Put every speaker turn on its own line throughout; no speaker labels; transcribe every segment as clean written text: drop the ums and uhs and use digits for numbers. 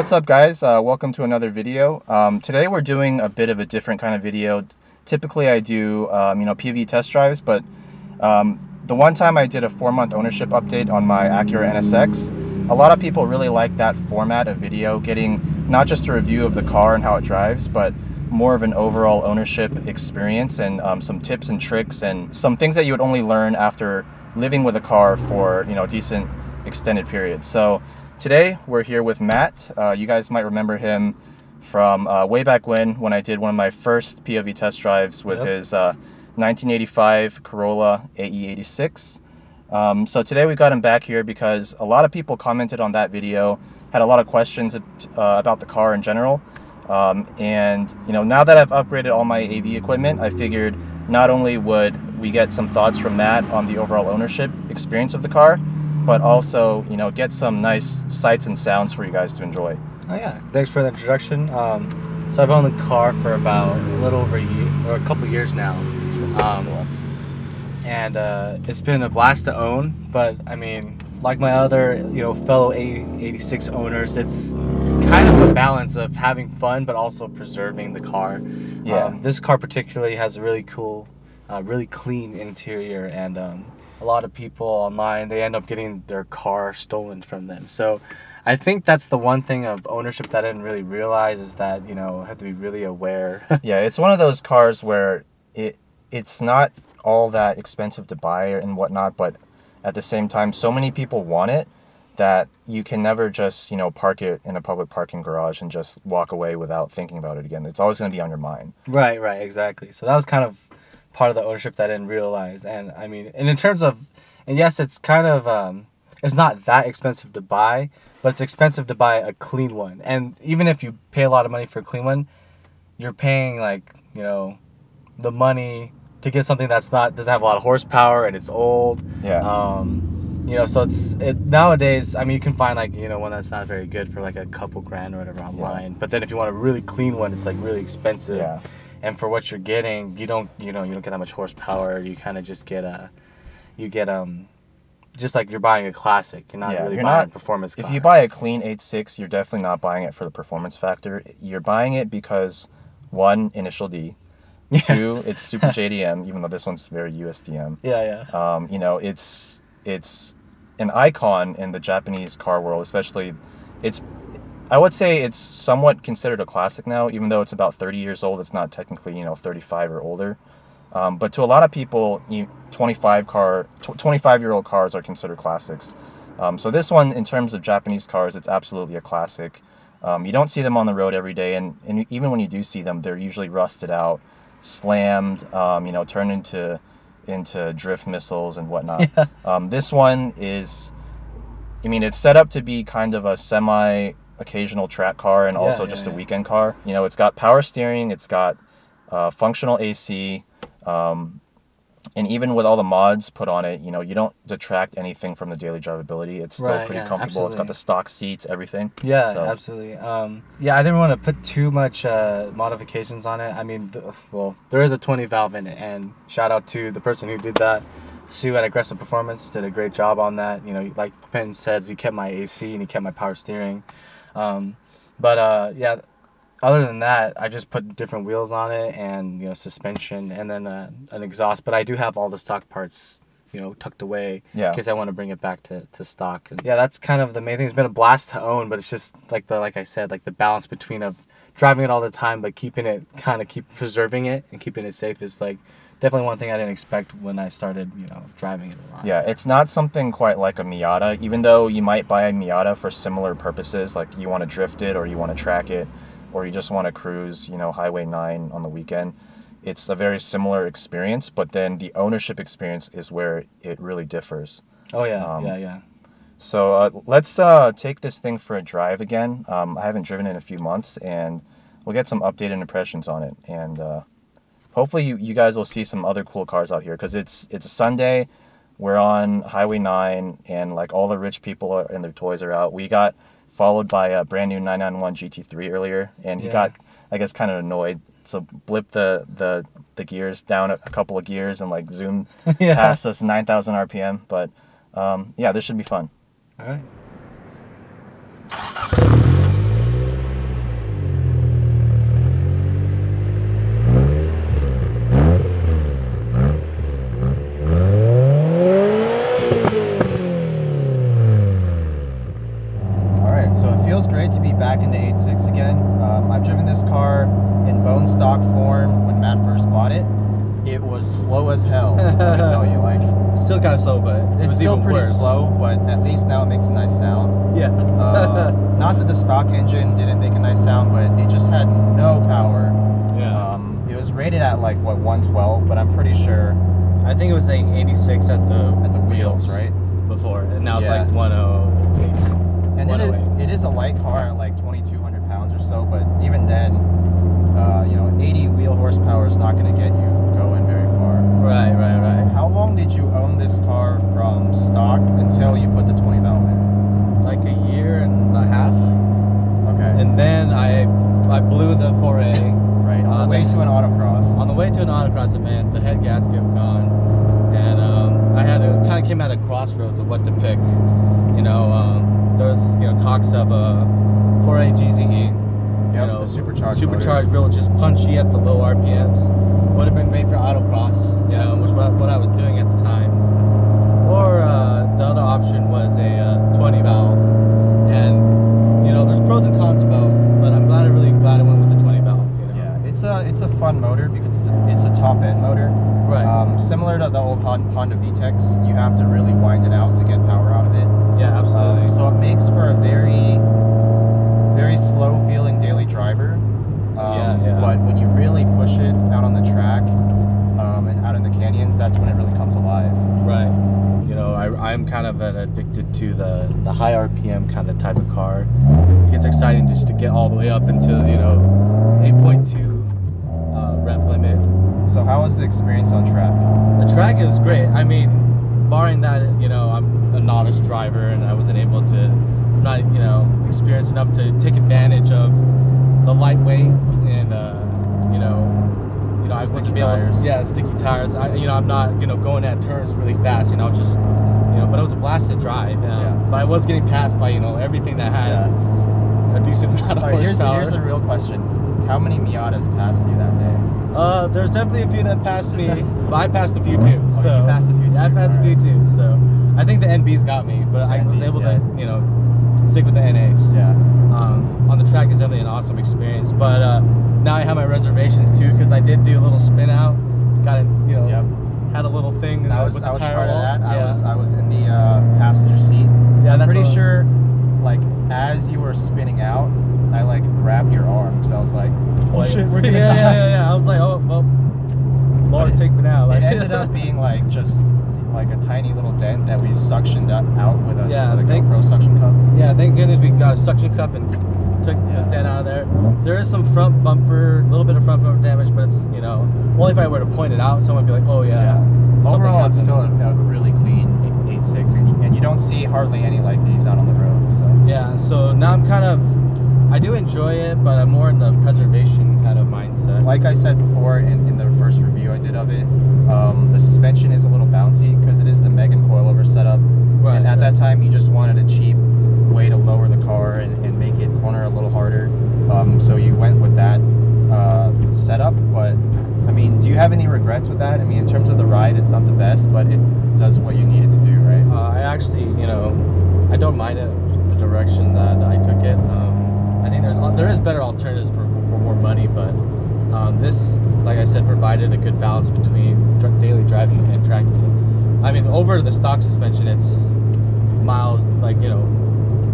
What's up, guys? Welcome to another video. Today we're doing a bit of a different kind of video. Typically I do PV test drives, but the one time I did a 4-month ownership update on my Acura NSX, a lot of people really like that format of video, getting not just a review of the car and how it drives, but more of an overall ownership experience and some tips and tricks and some things that you would only learn after living with a car for a decent extended period. So today we're here with Matt. You guys might remember him from way back when I did one of my first POV test drives with his 1985 Corolla AE86. So today we got him back here because a lot of people commented on that video, had a lot of questions about the car in general. And now that I've upgraded all my AV equipment, I figured not only would we get some thoughts from Matt on the overall ownership experience of the car, but also get some nice sights and sounds for you guys to enjoy.
Oh yeah, thanks for the introduction. So I've owned the car for about a little over a year, or a couple years now, and it's been a blast to own. But I mean, like my other fellow AE86 owners, it's kind of a balance of having fun but also preserving the car. This car particularly has a really cool, really clean interior, and a lot of people online, they end up getting their car stolen from them. So I think that's the one thing of ownership that I didn't really realize, is that I have to be really aware.
Yeah, it's one of those cars where it's not all that expensive to buy and whatnot, but at the same time, so many people want it that you can never just park it in a public parking garage and just walk away without thinking about it again. It's always going to be on your mind.
Right, exactly. So that was kind of part of the ownership that I didn't realize. And I mean, and in terms of, and yes, it's kind of it's not that expensive to buy, but it's expensive to buy a clean one. And even if you pay a lot of money for a clean one, you're paying like the money to get something that's doesn't have a lot of horsepower and it's old. So it's nowadays, I mean, you can find like one that's not very good for like a couple grand or whatever online. But then if you want a really clean one, it's like really expensive. And for what you're getting, you don't get that much horsepower. You kind of just get just like you're buying a classic. You're not really buying a performance car.
If you buy a clean 8.6, you're definitely not buying it for the performance factor. You're buying it because, one, initial D. Two, it's super JDM, even though this one's very USDM. It's an icon in the Japanese car world, especially. I would say it's somewhat considered a classic now, even though it's about 30 years old. It's not technically 35 or older. But to a lot of people, 25-year-old cars are considered classics. So this one, in terms of Japanese cars, it's absolutely a classic. You don't see them on the road every day, and even when you do see them, they're usually rusted out, slammed, turned into drift missiles and whatnot. This one is, it's set up to be kind of a occasional track car and also just a weekend car. It's got power steering, it's got functional AC, and even with all the mods put on it, you don't detract anything from the daily drivability. It's still pretty comfortable. Absolutely. It's got the stock seats, everything.
Absolutely. I didn't want to put too much modifications on it. I mean, there is a 20 valve in it, and shout out to the person who did that. Sue at Aggressive Performance did a great job on that. Like Penn said, he kept my AC and he kept my power steering. Other than that, I just put different wheels on it and suspension, and then an exhaust. But I do have all the stock parts tucked away in case I want to bring it back to stock. And that's kind of the main thing. It's been a blast to own, but it's just like I said, like the balance between of driving it all the time but keep preserving it and keeping it safe is like definitely one thing I didn't expect when I started driving it a lot.
It's not something quite like a Miata, even though you might buy a Miata for similar purposes, like you want to drift it or you want to track it or you just want to cruise Highway 9 on the weekend. It's a very similar experience, but then the ownership experience is where it really differs. So let's take this thing for a drive again. I haven't driven it in a few months, and we'll get some updated impressions on it, and hopefully you guys will see some other cool cars out here, because it's a Sunday. We're on Highway 9, and like all the rich people and their toys are out. We got followed by a brand new 991 GT3 earlier, and he got, I guess, kind of annoyed. So blip the gears down a couple of gears and like zoom past us 9,000 RPM. But this should be fun.
All right.
slow as hell. Let me tell you, like
It's still kind of slow, but it was
still
even
pretty
worse.
slow. But at least now it makes a nice sound.
Yeah.
Not that the stock engine didn't make a nice sound, but it just had no power.
Yeah.
It was rated at like what 112, but I'm pretty sure
I think it was like 86 at the
wheels, right?
Before, and now it's
Yeah.
like 108.
And
108.
it is a light car at like 2,200 pounds or so, but even then, 80 wheel horsepower is not going to get you going very far.
Right.
How long did you own this car from stock until you put the 20 valve in?
Like a year and a half.
Okay.
And then I blew the 4A.
Right, on the way to an autocross.
On the way to an autocross event, the head gasket was gone, and I had to kind of came at a crossroads of what to pick. There was talks of a 4A GZE.
Yep, the
supercharged, real just punchy at the low RPMs. Would have been great for autocross, which was what I was doing at the time. Or the other option was a 20 valve, and there's pros and cons of both. But I'm really glad I went with the 20 valve.
Yeah, it's a fun motor because it's a top end motor.
Right.
Similar to the old Honda VTEX, you have to really wind it out to get power out of it.
Yeah, absolutely.
So it makes for a very, very slow feeling daily driver.
Yeah.
But when you really push it out on the track and out in the canyons, that's when it really comes alive.
Right. I'm kind of addicted to the high RPM kind of type of car. It gets exciting just to get all the way up into 8.2 rev limit.
So how was the experience on track?
The track is great. I mean, barring that, I'm a novice driver and I wasn't able to, I'm not, experienced enough to take advantage of the lightweight and, I wasn't
tires.
Sticky tires. I'm not, going at turns really fast, just, but it was a blast to drive. But I was getting passed by, everything that had a decent amount of horsepower.
Here's the real question. How many Miatas passed you that day?
There's definitely a few that passed me, but I passed a few too.
Oh,
so
you passed a few too.
I passed a few too. So I think the NBs got me, but I was able to, stick with the NAs.
Yeah.
On the track is definitely an awesome experience, but now I have my reservations too because I did do a little spin out, got it, had a little thing.
I was
with the
part
tire
of
wall.
that.
Yeah.
I was in the passenger seat.
Yeah,
I'm
that's
pretty sure. Like as you were spinning out, I like grabbed your arm because I was like, oh shit, we're gonna die.
Yeah. I was like, oh well, Lord, take me now. Like,
it ended up being like just like a tiny little dent that we suctioned out with a GoPro suction cup.
Yeah, thank goodness we got a suction cup and took the dent out of there. There is some front bumper, a little bit of front bumper damage, but it's only if I were to point it out, someone would be like, oh yeah.
Overall, it's still a really clean 86, and you don't see hardly any like these out on the road. So
yeah, so now I'm kind of, I do enjoy it, but I'm more in the preservation kind of mindset.
Like I said before in the first review I did of it, the suspension is a little bouncy because it is the Megan coilover setup.
Right.
And at that time, you just wanted a cheap way to lower the car and make it corner a little harder. So you went with that setup. But I mean, do you have any regrets with that? I mean, in terms of the ride, it's not the best, but it does what you needed to do, right?
I actually, I don't mind it, the direction that I took it. I think there is better alternatives for more money, but this, like I said, provided a good balance between daily driving and tracking. I mean, over the stock suspension, it's miles, like,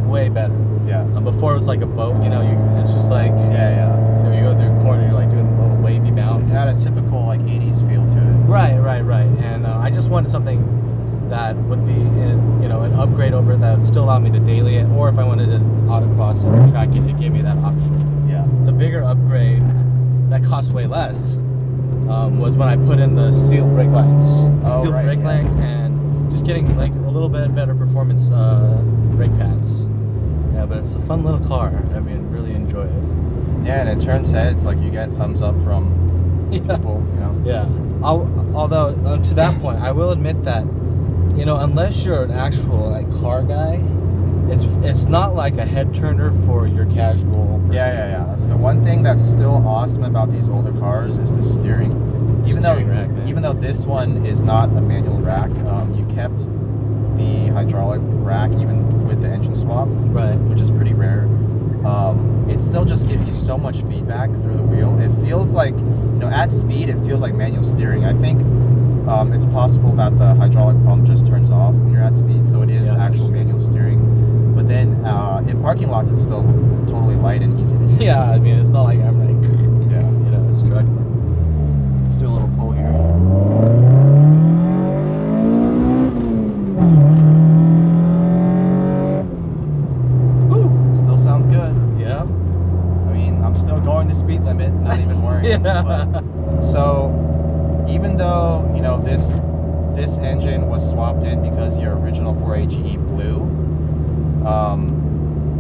way better.
Yeah.
Before it was like a boat, it's just like, you go through a corner, you're like doing a little wavy bounce.
It had a typical like 80s feel to it.
Right. And I just wanted something that would be an upgrade over that would still allow me to daily it, or if I wanted to autocross and track it gave me that option.
Yeah.
The bigger upgrade that cost way less was when I put in the steel brake lines. Lines and just getting like a little bit better performance brake pads. Yeah, but it's a fun little car. I mean, really enjoy it.
Yeah, and it turns heads, like you get thumbs up from people,
Yeah. Although to that point, I will admit that, unless you're an actual like car guy, it's not like a head turner for your casual person.
Yeah. That's the one thing that's still awesome about these older cars is the steering. Even though this one is not a manual rack, you kept the hydraulic rack even with the engine swap,
right?
Which is pretty rare. It still just gives you so much feedback through the wheel. It feels like, at speed, it feels like manual steering. I think it's possible that the hydraulic pump just turns off when you're at speed, so it is actual manual steering. But then in parking lots, it's still totally light and easy to use.
Yeah, I mean, it's not like I'm like,
Yeah.
you know, it's struggling.
Let's do a little pull here. Woo! Still sounds good.
Yeah.
I mean, I'm still going the speed limit, not even worrying.
Yeah.
But, so, even though, you know, this engine was swapped in because your original 4AGE blew,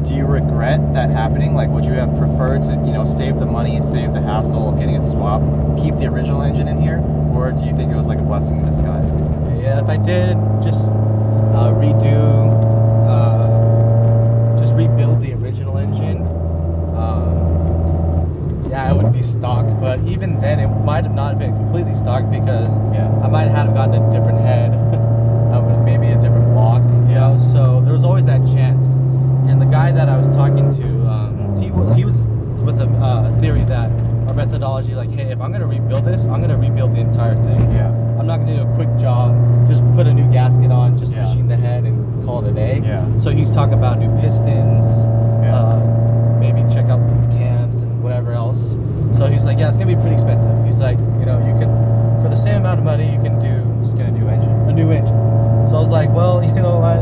do you regret that happening? Like, would you have preferred to, you know, save the money and save the hassle of getting it swapped, keep the original engine in here, or do you think it was like a blessing in disguise?
Yeah, if I did just rebuild the original engine, yeah, it would be stock. But even then, it might have not been completely stock because I might have gotten a different head, maybe a different block. You know, so there was always that chance. And the guy that I was talking to, he was with a theory that our methodology, like, hey, if I'm gonna rebuild this, I'm gonna rebuild the entire thing.
Yeah.
I'm not gonna do a quick job, just put a new gasket on, just machine the head and call it a day.
Yeah.
So he's talking about new pistons, maybe check out cams and whatever else. So he's like, yeah, it's gonna be pretty expensive. He's like, you know, you can, for the same amount of money, you can do just a new engine. So I was like, well, you know what?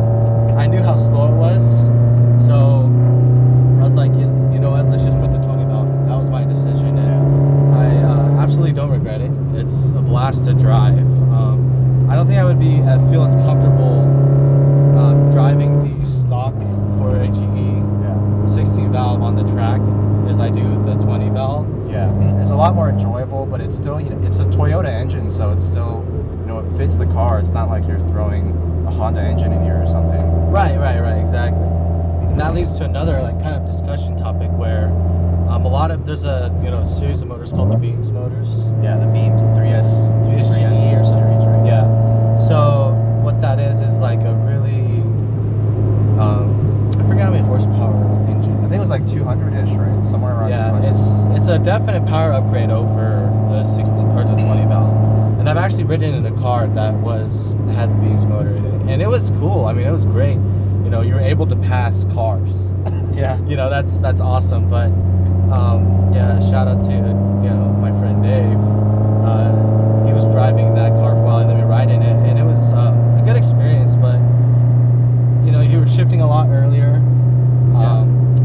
I knew how slow it was, so I was like, you know what? Let's just put the 20 valve. That was my decision, and I absolutely don't regret it. It's a blast to drive. I don't think I would feel as comfortable driving the stock for a GE 16 valve on the track as I do the 20 valve.
Yeah, it's a lot more enjoyable, but it's still, you know, it's a Toyota engine, so it's still, you know, it fits the car. It's not like you're throwing a Honda engine in here or something.
Right, exactly. And that leads to another like kind of discussion topic where there's a series of motors called the Beams motors.
Yeah, the Beams 3S
GE
series, right?
Yeah. So what that is like a really I forgot how many horsepower engine.
I think it was like 200-ish, right? Somewhere around 200.
Yeah, it's a definite power upgrade over the 16 or the 20 valve. And I've actually ridden in a car that had the Beams motor in it, and it was cool. I mean, it was great. You know, you were able to pass cars.
Yeah.
You know, that's awesome. But yeah, shout out to my friend Dave. He was driving that car for a while, and let me ride in it, and it was a good experience. But you know, you were shifting a lot earlier.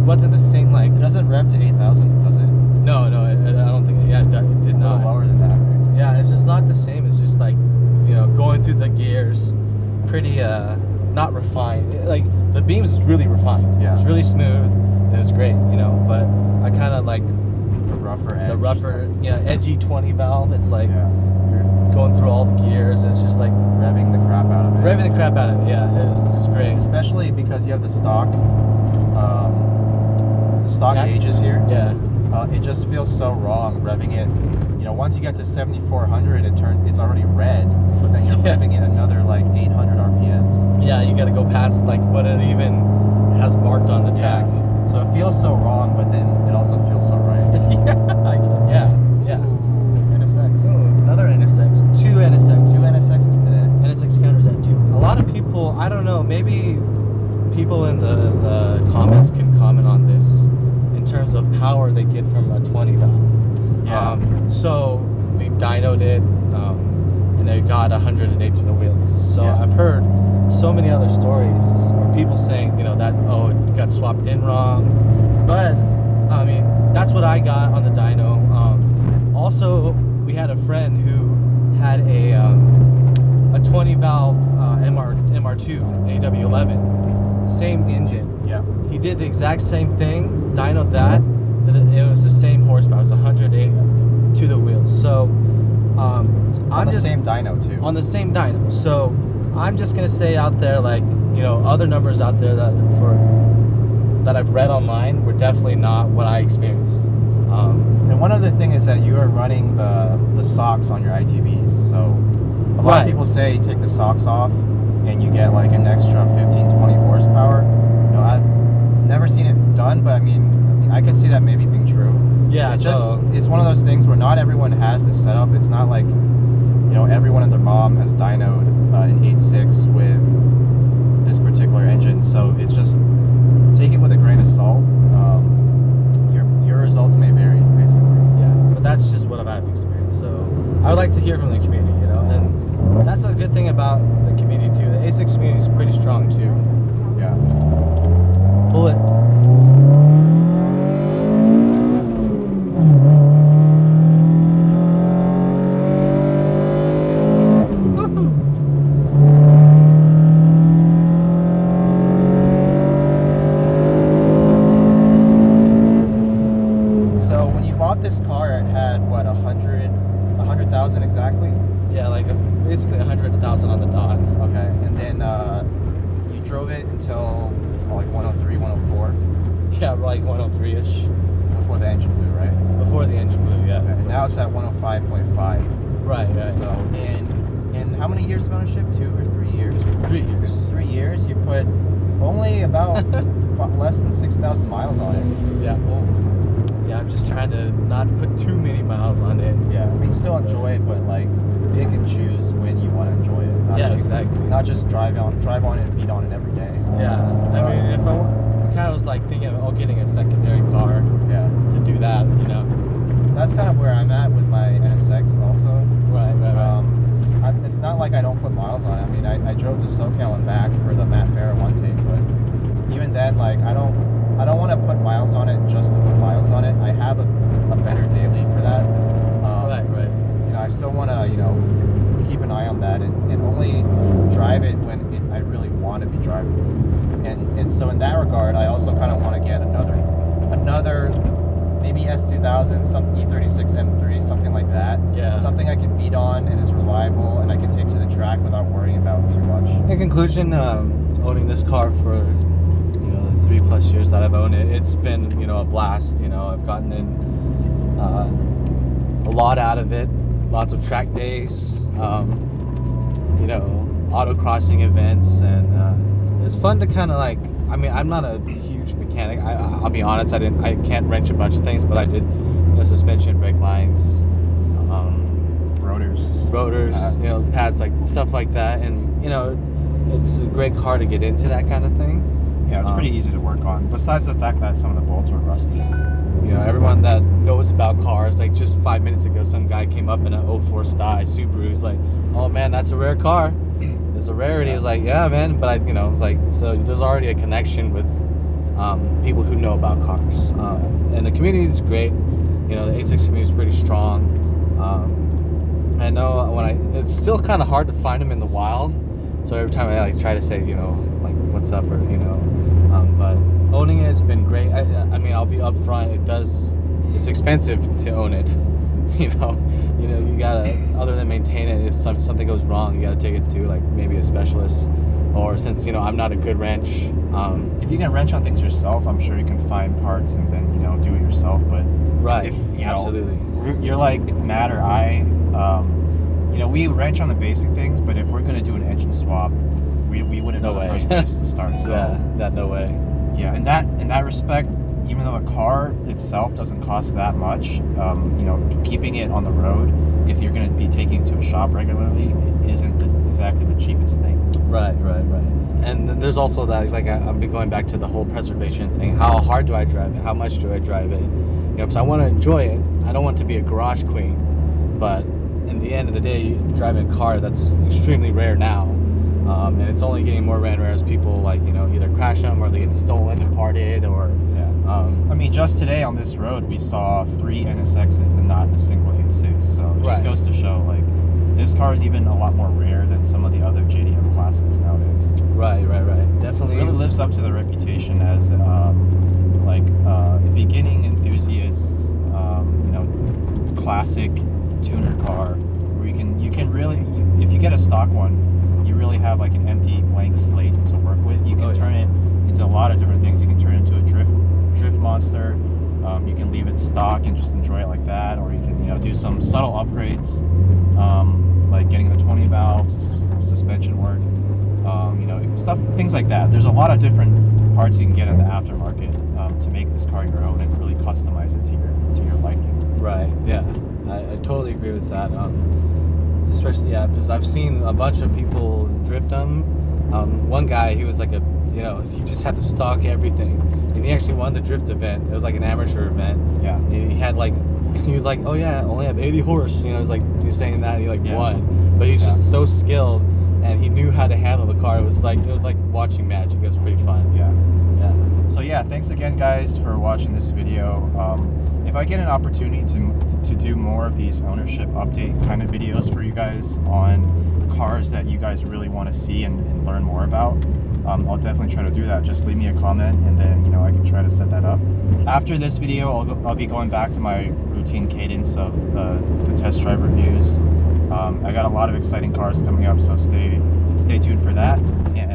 Wasn't the same like.
It doesn't rev to 8,000, does it?
No, I don't think. Yeah, it did not.
Lower than that, right?
Yeah, it's just not the same. It's just like, you know, going through the gears, pretty not refined. Like the Beams is really refined.
Yeah.
It's really smooth and it's great, you know. But I kind of like
the rougher edge.
The rougher, edgy 20 valve. It's like
you're
going through all the gears. And it's just like
revving the crap out of it.
Revving the crap out of it. Yeah, it's just great.
Especially because you have the stock gauges here.
Yeah.
It just feels so wrong revving it. You know, once you get to 7,400, it's already red, but then you're revving it another like 800 RPMs.
Yeah, you got to go past like what it even has marked on the tag.
So it feels so wrong, but then it also feels so right.
Yeah.
Ooh, NSX.
Ooh, another NSX. Two
NSXs today.
NSX counters at 2. A lot of people, I don't know, maybe people in the comments can comment on this in terms of power they get from a 20 valve.
Yeah.
So we dynoed it, and it got 108 to the wheels. So I've heard so many other stories or people saying, that it got swapped in wrong. But I mean, that's what I got on the dyno. Also, we had a friend who had a 20 valve MR2 AW11, same engine.
Yeah.
He did the exact same thing, dynoed that. It was the same horsepower. It was 108 to the wheels. So
on the same dyno too.
On the same dyno. So I'm just gonna say out there, like, other numbers out there that I've read online were definitely not what I experienced.
And one other thing is that you are running the socks on your ITBs. So a lot of people say take the socks off and you get like an extra 15-20 horsepower. I've never seen it done, but I mean, I can see that maybe being true.
Yeah,
it's one of those things where not everyone has this setup. It's not like, know, everyone and their mom has dynoed an 86 with this particular engine, so it's just take it with a grain of salt. Your results may vary, basically.
Yeah, but that's just what I've experienced. So I would like to hear from the community, you know, and that's a good thing about the community too. The A6 community is pretty strong too.
Yeah.
Pull it.
This car, it had what, 100,000 exactly?
Yeah, like basically 100,000 on the dot.
Okay, and then you drove it until like 103, 104?
Yeah, like 103-ish.
Before the engine blew, right?
Before the engine blew, yeah.
Okay, and now it's at 105.5.
Right, yeah.
So in how many years of ownership? 2 or 3 years?
3 years.
3 years, you put only about less than 6,000 miles on it.
Yeah. Oh. Yeah, I'm just trying to not put too many miles on it.
Yeah, I mean, still enjoy it, but like pick and choose when you want to enjoy it. Not
yeah,
just,
exactly.
Not just drive on it and beat on it every day.
Yeah, I mean, if I kind of was like thinking of getting a secondary car.
Yeah.
To do that, you know.
That's kind of where I'm at with my NSX also.
Right.
It's not like I don't put miles on it. I mean, I drove to SoCal and back for the Matt Farah one take, but even then, like I don't want to put miles on it just to put miles on it. I have a better daily for that.
Right.
You know, I still want to, you know, keep an eye on that and only drive it when I really want to be driving. And so in that regard, I also kind of want to get another maybe S2000, some E36 M3, something like that.
Yeah.
Something I can beat on and is reliable and I can take to the track without worrying about too much.
In conclusion, owning this car for 3+ years that I've owned it, it's been, you know, a blast. You know, I've gotten in a lot out of it, lots of track days, you know, autocrossing events, and it's fun to kind of like, I mean, I'm not a huge mechanic. I'll be honest, I can't wrench a bunch of things, but I did, you know, suspension, brake lines, rotors, you know, pads, like stuff like that, and you know, it's a great car to get into that kind of thing.
Yeah, it's pretty easy to work on. Besides the fact that some of the bolts were rusty.
You know, everyone that knows about cars, like just 5 minutes ago, some guy came up in an 04 Style Subaru. He's like, "Oh man, that's a rare car. It's a rarity." He's like, "Yeah, man," but you know, it's like, so there's already a connection with people who know about cars, and the community is great. You know, the A6 community is pretty strong. I know it's still kind of hard to find them in the wild. So every time I like try to say, you know, like what's up, or you know, but owning it's been great. I mean, I'll be upfront. It's expensive to own it. You know, you gotta, other than maintain it, if something goes wrong, you gotta take it to like maybe a specialist, or since, you know, I'm not a good wrench.
If you can wrench on things yourself, I'm sure you can find parts and then, you know, do it yourself. But
right,
if, you know,
absolutely,
you're like Matt or I. You know, we wrench on the basic things, but if we're gonna do an engine swap, we wouldn't know the first place to start. So
yeah, no way.
Yeah, in that respect, even though a car itself doesn't cost that much, you know, keeping it on the road, if you're going to be taking it to a shop regularly, isn't exactly the cheapest thing.
Right. And then there's also that, like, I'll be going back to the whole preservation thing. How hard do I drive it? How much do I drive it? You know, because I want to enjoy it. I don't want it to be a garage queen, but in the end of the day, driving a car that's extremely rare now. And it's only getting more rare and rare as people, like, you know, either crash them or they get stolen and parted, or
I mean, just today on this road we saw 3 NSXs and not a single 86, so it just goes to show, like, this car is even a lot more rare than some of the other JDM classics nowadays.
Right. Definitely.
It really lives up to the reputation as beginning enthusiasts, you know, classic tuner car, where you can really, if you get a stock one, you really have like an empty blank slate to work with. You can turn it into a lot of different things. You can turn it into a drift monster. You can leave it stock and just enjoy it like that, or you can, you know, do some subtle upgrades, like getting the 20 valves, suspension work, you know, things like that. There's a lot of different parts you can get in the aftermarket to make this car your own and really customize it to your liking.
Right. Yeah, I totally agree with that. especially because I've seen a bunch of people drift them. One guy, he was like he just had to stock everything, and he actually won the drift event. It was like an amateur event.
Yeah.
And he was like, oh yeah, I only have 80 horse. He was saying that, and he won. But he's just so skilled, and he knew how to handle the car. It was like watching magic. It was pretty fun.
Yeah.
Yeah.
So yeah, thanks again, guys, for watching this video. If I get an opportunity to do more of these ownership update kind of videos for you guys on cars that you guys really want to see and learn more about, I'll definitely try to do that. Just leave me a comment, and then I can try to set that up. After this video, I'll be going back to my routine cadence of the test drive reviews. I got a lot of exciting cars coming up, so stay tuned for that. And